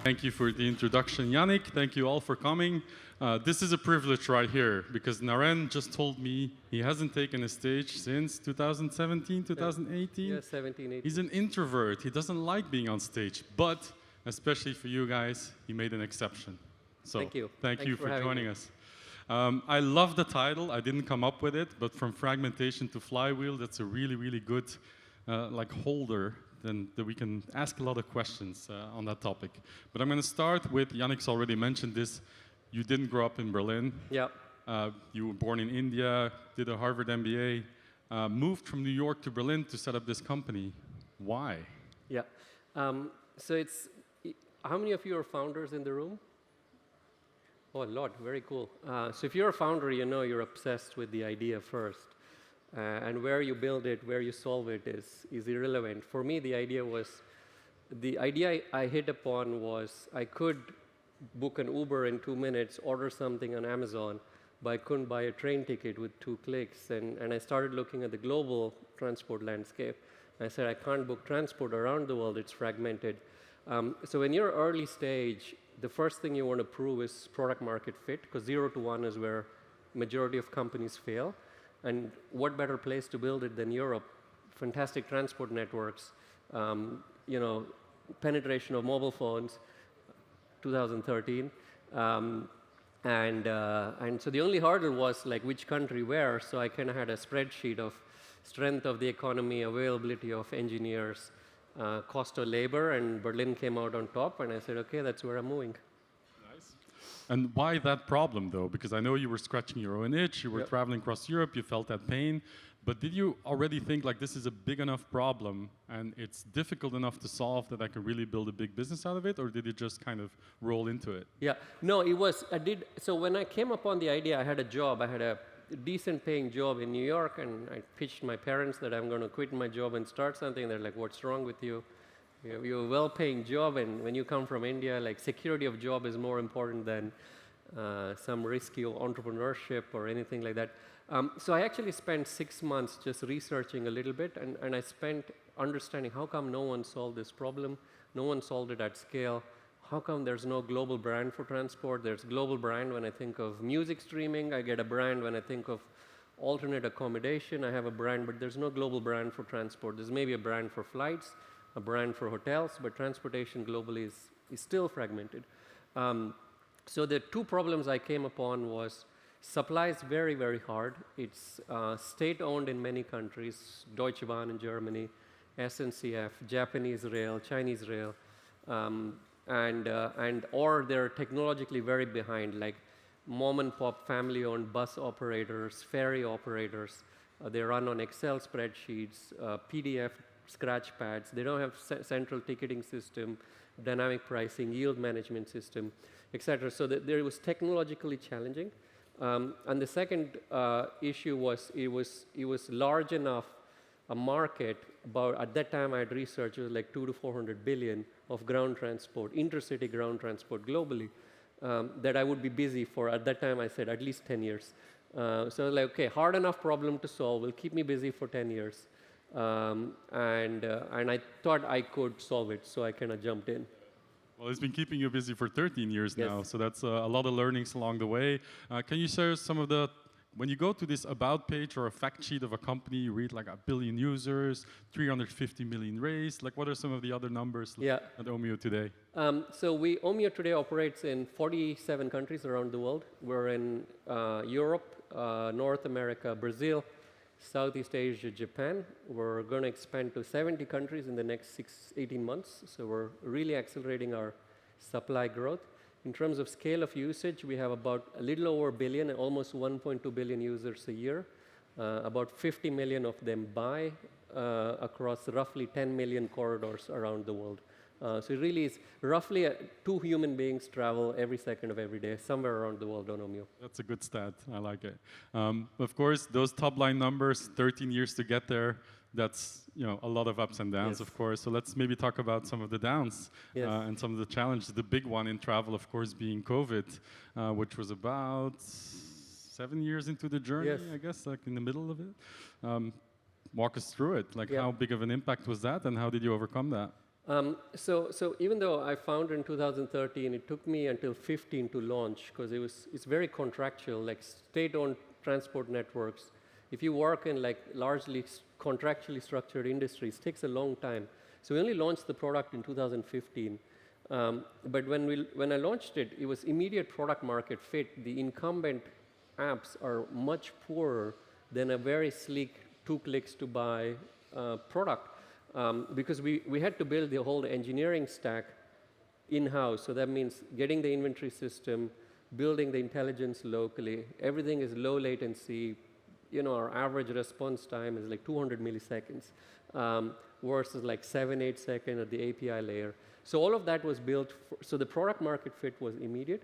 Thank you for the introduction, Yannick. Thank you all for coming. This is a privilege right here because Naren just told me he hasn't taken a stage since 2017, 2018. Yeah, 17, 18. He's an introvert. He doesn't like being on stage, but especially for you guys, he made an exception. So thank you. Thank you for joining us. I love the title. I didn't come up with it, but from fragmentation to flywheel, that's a really, really good holder. Then that we can ask a lot of questions on that topic. But I'm going to start with, Yannick's already mentioned this, you didn't grow up in Berlin. Yeah. You were born in India, did a Harvard MBA, moved from New York to Berlin to set up this company. Why? Yeah. So it's, how many of you are founders in the room? Oh, a lot. Very cool. So if you're a founder, you know you're obsessed with the idea first. And where you build it, where you solve it is irrelevant. For me, the idea I hit upon was I could book an Uber in 2 minutes, order something on Amazon, but I couldn't buy a train ticket with 2 clicks. And I started looking at the global transport landscape. I said, I can't book transport around the world, it's fragmented. So in your early stage, the first thing you want to prove is product market fit, because 0 to 1 is where majority of companies fail. And what better place to build it than Europe? Fantastic transport networks, penetration of mobile phones, 2013. And so the only hurdle was like which country where, so I kind of had a spreadsheet of strength of the economy, availability of engineers, cost of labor, and Berlin came out on top, and I said, okay, that's where I'm moving. And why that problem, though? Because I know you were scratching your own itch, you were traveling across Europe, you felt that pain, but did you already think like this is a big enough problem and it's difficult enough to solve that I can really build a big business out of it, or did it just kind of roll into it? Yeah, no, it was, so when I came upon the idea, I had a job, I had a decent paying job in New York, and I pitched my parents that I'm going to quit my job and start something. They're like, what's wrong with you? You have a well-paying job, and when you come from India, like security of job is more important than some risky entrepreneurship or anything like that. So I actually spent 6 months just researching a little bit, and I spent understanding how come no one solved this problem, no one solved it at scale, how come there's no global brand for transport. There's global brand when I think of music streaming, I get a brand when I think of alternate accommodation, I have a brand, but there's no global brand for transport. There's maybe a brand for flights, a brand for hotels, but transportation globally is still fragmented. So the 2 problems I came upon was supply is very, very hard. It's state-owned in many countries, Deutsche Bahn in Germany, SNCF, Japanese rail, Chinese rail, or they're technologically very behind, like mom-and-pop family-owned bus operators, ferry operators. They run on Excel spreadsheets, PDF scratch pads. They don't have central ticketing system, dynamic pricing, yield management system, etc. So there was technologically challenging. And the second issue was it was large enough a market. About at that time I had researched, it was like 200 to 400 billion of ground transport, intercity ground transport globally, that I would be busy for. At that time I said at least 10 years. So like, okay, hard enough problem to solve, will keep me busy for 10 years. And I thought I could solve it, so I kind of jumped in. Well, it's been keeping you busy for 13 years now, so that's a lot of learnings along the way. Can you share some of the, when you go to this about page or a fact sheet of a company, you read like 1 billion users, 350 million raised, like what are some of the other numbers at Omio today? So Omio today operates in 47 countries around the world. We're in Europe, North America, Brazil, Southeast Asia, Japan. We're going to expand to 70 countries in the next 18 months. So we're really accelerating our supply growth. In terms of scale of usage, we have about a little over a billion, almost 1.2 billion users a year. About 50 million of them buy across roughly 10 million corridors around the world. So it really is roughly 2 human beings travel every second of every day, somewhere around the world on Omio. That's a good stat. I like it. Of course, those top line numbers, 13 years to get there, that's a lot of ups and downs, of course. So let's maybe talk about some of the downs and some of the challenges. The big one in travel, of course, being COVID, which was about 7 years into the journey, I guess, like in the middle of it. Walk us through it. Like how big of an impact was that, and how did you overcome that? So even though I founded in 2013, it took me until 15 to launch because it's very contractual, like state-owned transport networks. If you work in like largely contractually structured industries, it takes a long time. So we only launched the product in 2015. But when I launched it, it was immediate product market fit. The incumbent apps are much poorer than a very sleek 2 clicks to buy product. Because we had to build the whole engineering stack in-house. So that means getting the inventory system, building the intelligence locally. Everything is low latency. You know, our average response time is like 200 milliseconds versus like 7-8 seconds at the API layer. So all of that was built, so the product market fit was immediate.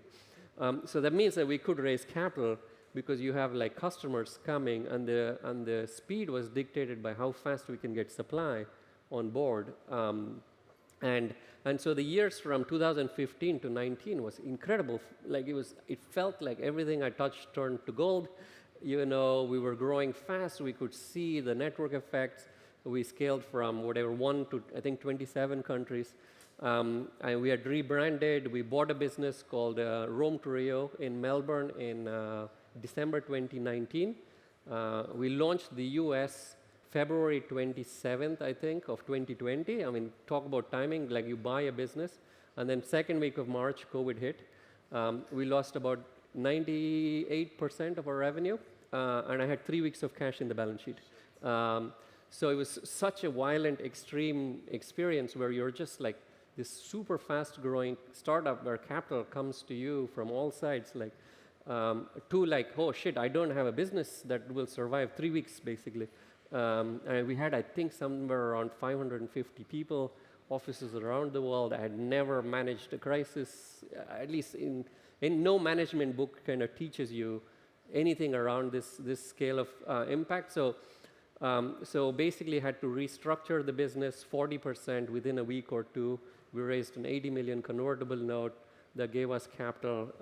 So that means that we could raise capital because you have like customers coming, and the speed was dictated by how fast we can get supply on board. And so the years from 2015 to 19 was incredible. Like it felt like everything I touched turned to gold. You know, we were growing fast. We could see the network effects. We scaled from whatever 1 to I think 27 countries. And we had rebranded. We bought a business called Rome to Rio in Melbourne in December 2019. We launched the US February 27th, I think, of 2020. I mean, talk about timing, like you buy a business, and then second week of March, COVID hit. We lost about 98% of our revenue, and I had 3 weeks of cash in the balance sheet. So it was such a violent, extreme experience where you're just like this super fast-growing startup where capital comes to you from all sides, like to like, oh shit, I don't have a business that will survive 3 weeks, basically. And we had, I think, somewhere around 550 people, offices around the world. I had never managed a crisis, at least in no management book kind of teaches you anything around this scale of impact. So basically had to restructure the business 40% within a week or two. We raised an 80 million convertible note that gave us capital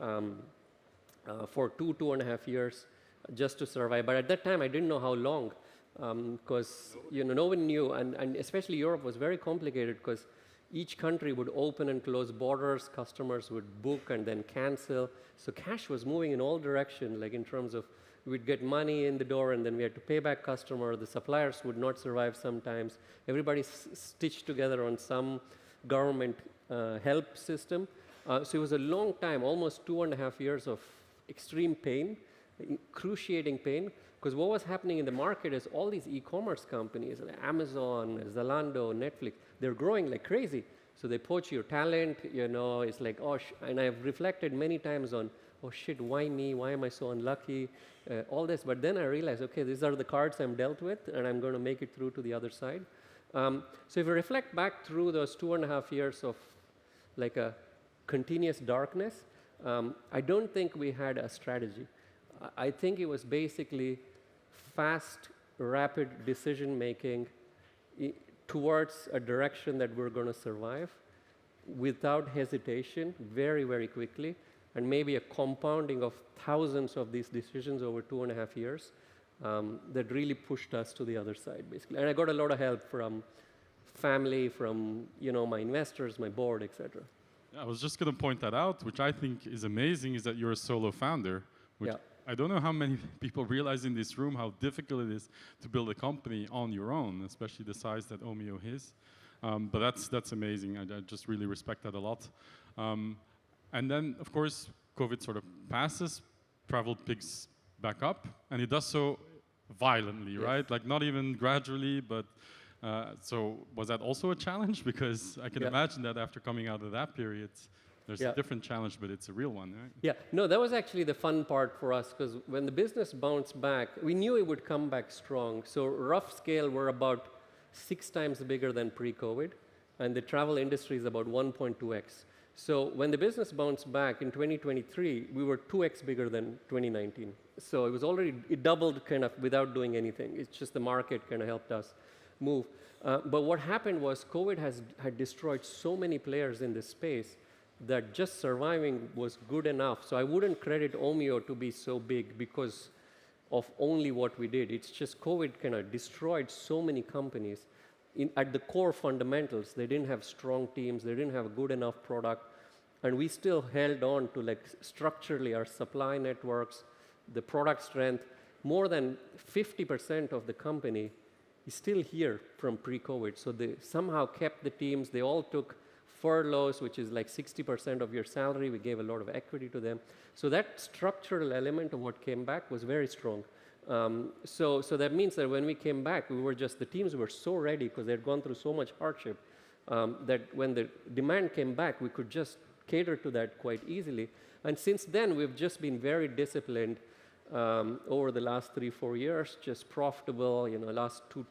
for 2.5 years just to survive. But at that time, I didn't know how long. Because no one knew, and especially Europe was very complicated because each country would open and close borders, customers would book and then cancel. So cash was moving in all directions, like in terms of we'd get money in the door and then we had to pay back customer. The suppliers would not survive sometimes. Everybody stitched together on some government help system. So it was a long time, almost 2.5 years of extreme pain, excruciating pain. Because what was happening in the market is all these e-commerce companies, like Amazon, Zalando, Netflix, they're growing like crazy. So they poach your talent, it's like, and I've reflected many times on, oh shit, why me? Why am I so unlucky? All this. But then I realized, okay, these are the cards I'm dealt with, and I'm going to make it through to the other side. So if you reflect back through those 2.5 years of like a continuous darkness, I don't think we had a strategy. I think it was basically fast, rapid decision-making towards a direction that we're going to survive without hesitation, very, very quickly, and maybe a compounding of thousands of these decisions over 2.5 years that really pushed us to the other side, basically. And I got a lot of help from family, from my investors, my board, etc. I was just going to point that out, which I think is amazing, is that you're a solo founder, which I don't know how many people realize in this room how difficult it is to build a company on your own, especially the size that Omio is. But that's amazing. I just really respect that a lot. And then, of course, COVID sort of passes, travel picks back up, and it does so violently, right? Like not even gradually, but so was that also a challenge? Because I can imagine that after coming out of that period, there's a different challenge, but it's a real one, right? Yeah, no, that was actually the fun part for us, because when the business bounced back, we knew it would come back strong. So rough scale, we're about 6 times bigger than pre-COVID, and the travel industry is about 1.2x. So when the business bounced back in 2023, we were 2x bigger than 2019. So it doubled kind of without doing anything. It's just the market kind of helped us move. But what happened was COVID had destroyed so many players in this space that just surviving was good enough. So I wouldn't credit Omio to be so big because of only what we did. It's just COVID kind of destroyed so many companies at the core fundamentals, they didn't have strong teams, they didn't have a good enough product, and we still held on to like structurally our supply networks, the product strength. More than 50% of the company is still here from pre-COVID. So they somehow kept the teams. They all took furloughs, which is like 60% of your salary. We gave a lot of equity to them. So that structural element of what came back was very strong. So that means that when we came back, the teams were so ready because they had gone through so much hardship that when the demand came back, we could just cater to that quite easily. And since then, we've just been very disciplined over the last 3-4 years, just profitable. Last two,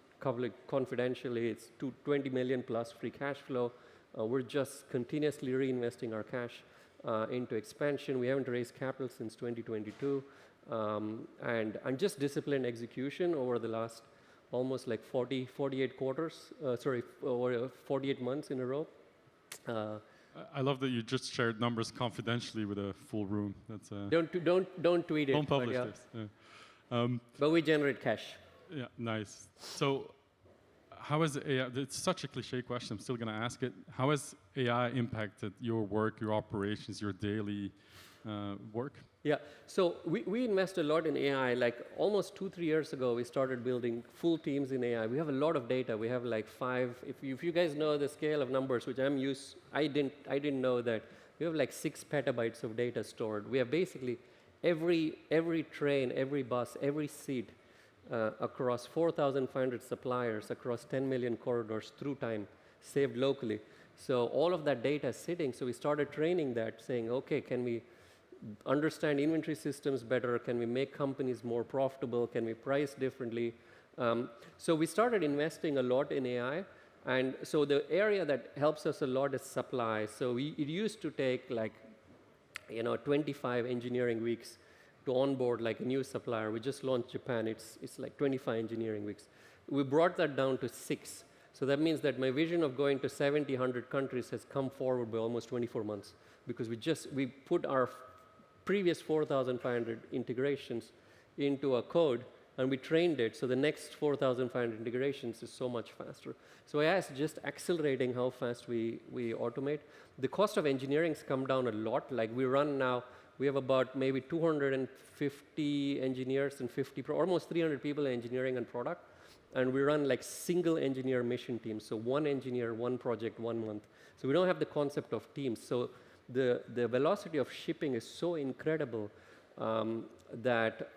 confidentially, it's 20 million plus free cash flow. We're just continuously reinvesting our cash into expansion. We haven't raised capital since 2022. And just disciplined execution over the last almost like 48 quarters, or 48 months in a row. I love that you just shared numbers confidentially with a full room. That's don't tweet it. Don't publish this. Yeah. But we generate cash. Yeah, nice. So, how has AI? It's such a cliche question. I'm still going to ask it. How has AI impacted your work, your operations, your daily work? Yeah, so we invest a lot in AI. Like almost 2-3 years ago, we started building full teams in AI. We have a lot of data. We have like 5. If you guys know the scale of numbers, which I didn't know that we have like 6 petabytes of data stored. We have basically every train, every bus, every seat across 4,500 suppliers, across 10 million corridors through time, saved locally. So all of that data is sitting. So we started training that, saying, okay, can we understand inventory systems better? Can we make companies more profitable? Can we price differently? So we started investing a lot in AI. And so the area that helps us a lot is supply. So it used to take like, 25 engineering weeks to onboard like a new supplier. We just launched Japan. It's like 25 engineering weeks. We brought that down to 6. So that means that my vision of going to 70, 100 countries has come forward by almost 24 months because we put our previous 4,500 integrations into a code, and we trained it, so the next 4,500 integrations is so much faster. So AI is just accelerating how fast we automate. The cost of engineering's come down a lot. Like we have about maybe 250 engineers and almost 300 people in engineering and product, and we run like single engineer mission teams, so one engineer, one project, 1 month. So we don't have the concept of teams. So the velocity of shipping is so incredible that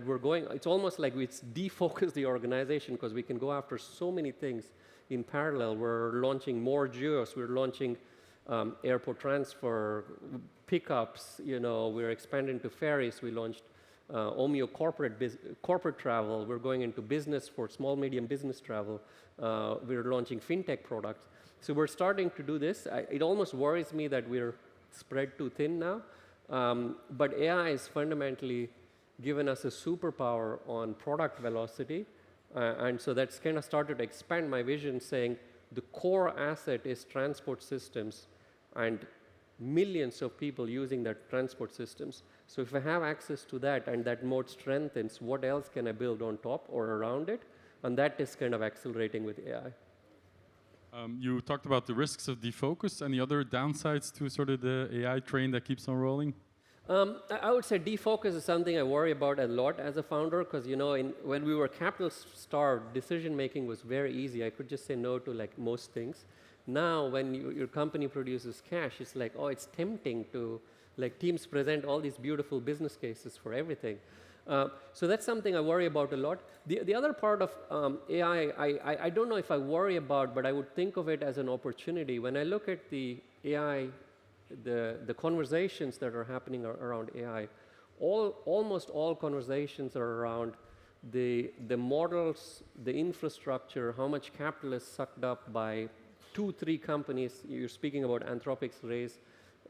we're going. It's almost like we defocus the organization because we can go after so many things in parallel. We're launching more geos. We're launching airport transfer, pickups. We're expanding to ferries. We launched Omio corporate travel. We're going into business for small, medium business travel. We're launching fintech products. So we're starting to do this. It almost worries me that we're spread too thin now. But AI has fundamentally given us a superpower on product velocity. And so that's kind of started to expand my vision, saying the core asset is transport systems and millions of people using that transport systems. So if I have access to that and that mode strengthens, what else can I build on top or around it? And that is kind of accelerating with AI. You talked about the risks of defocus. Any other downsides to sort of the AI train that keeps on rolling? I would say defocus is something I worry about a lot as a founder because, when we were capital starved, decision making was very easy. I could just say no to like most things. Now, when your company produces cash, it's like, oh, it's tempting to, like teams present all these beautiful business cases for everything. So that's something I worry about a lot. The other part of AI, I don't know if I worry about, but I would think of it as an opportunity. When I look at the AI, the conversations that are happening around AI, almost all conversations are around the models, the infrastructure, how much capital is sucked up by 2-3 companies. You're speaking about Anthropic's raise.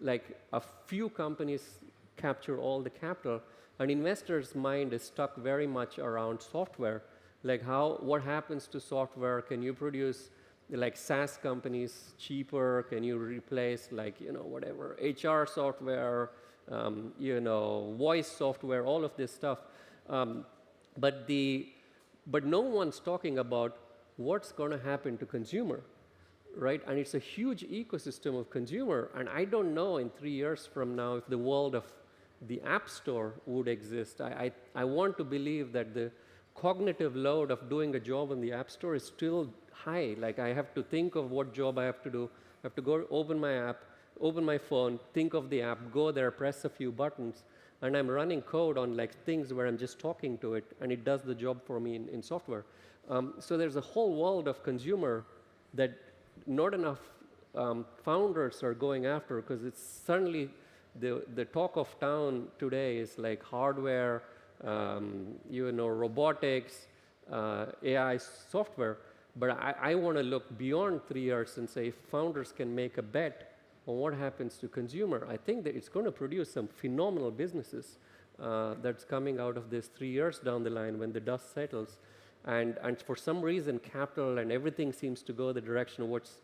Like a few companies capture all the capital. An investor's mind is stuck very much around software, like what happens to software? Can you produce like SaaS companies cheaper? Can you replace like, whatever, HR software, voice software, all of this stuff. But no one's talking about what's going to happen to consumer, right? And it's a huge ecosystem of consumer, and I don't know in 3 years from now if the world of the App Store would exist. I want to believe that the cognitive load of doing a job in the App Store is still high. Like, I have to think of what job I have to do. I have to go open my app, open my phone, think of the app, go there, press a few buttons, and I'm running code on like things where I'm just talking to it, and it does the job for me in software. So there's a whole world of consumer that not enough founders are going after, because it's certainly the talk of town today is like hardware, robotics, AI software. But I want to look beyond 3 years and say, if founders can make a bet on what happens to consumer, I think that it's going to produce some phenomenal businesses that's coming out of this 3 years down the line when the dust settles. And for some reason, capital and everything seems to go the direction of what's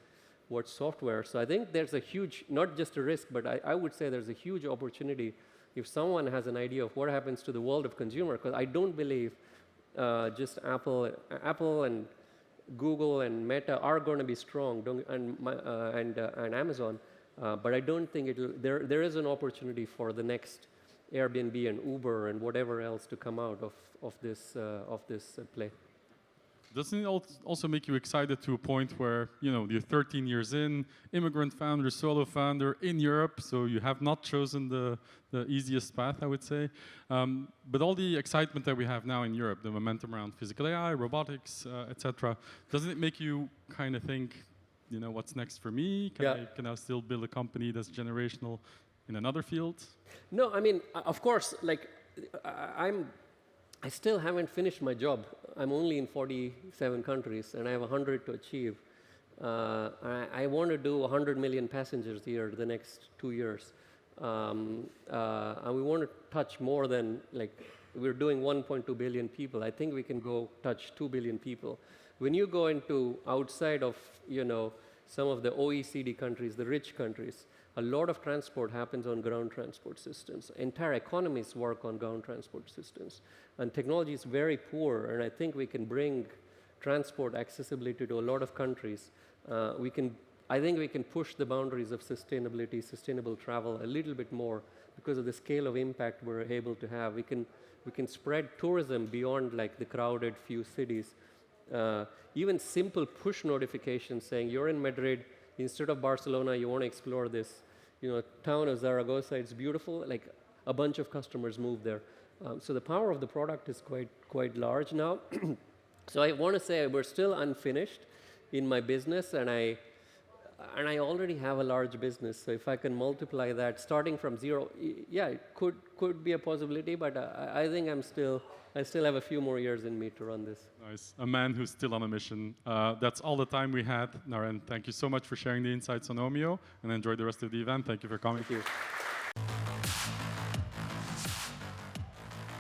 software. So I think there's a huge, not just a risk, but I would say there's a huge opportunity if someone has an idea of what happens to the world of consumer, because I don't believe just Apple and Google and Meta are going to be strong, and Amazon, but I don't think there is an opportunity for the next Airbnb and Uber and whatever else to come out of this play. Doesn't it also make you excited to a point where, you're 13 years in, immigrant founder, solo founder in Europe, so you have not chosen the easiest path, I would say. But all the excitement that we have now in Europe, the momentum around physical AI, robotics, etc., doesn't it make you kind of think, what's next for me? Can I still build a company that's generational in another field? No, I mean, of course, like, I still haven't finished my job. I'm only in 47 countries, and I have 100 to achieve. I want to do 100 million passengers a year the next 2 years. And we want to touch more than, like, we're doing 1.2 billion people. I think we can go touch 2 billion people. When you go into outside of, some of the OECD countries, the rich countries, a lot of transport happens on ground transport systems. Entire economies work on ground transport systems. And technology is very poor, and I think we can bring transport accessibility to a lot of countries. I think we can push the boundaries of sustainability, sustainable travel a little bit more because of the scale of impact we're able to have. We can spread tourism beyond like the crowded few cities. Even simple push notifications saying you're in Madrid, instead of Barcelona, you want to explore this, town of Zaragoza. It's beautiful. Like a bunch of customers move there. So the power of the product is quite large now. So I want to say we're still unfinished in my business, and I already have a large business. So if I can multiply that, starting from zero, yeah, it could be a possibility. But I think I still have a few more years in me to run this. Nice. A man who's still on a mission. That's all the time we had. Naren, thank you so much for sharing the insights on Omio, and enjoy the rest of the event. Thank you for coming. Thank you.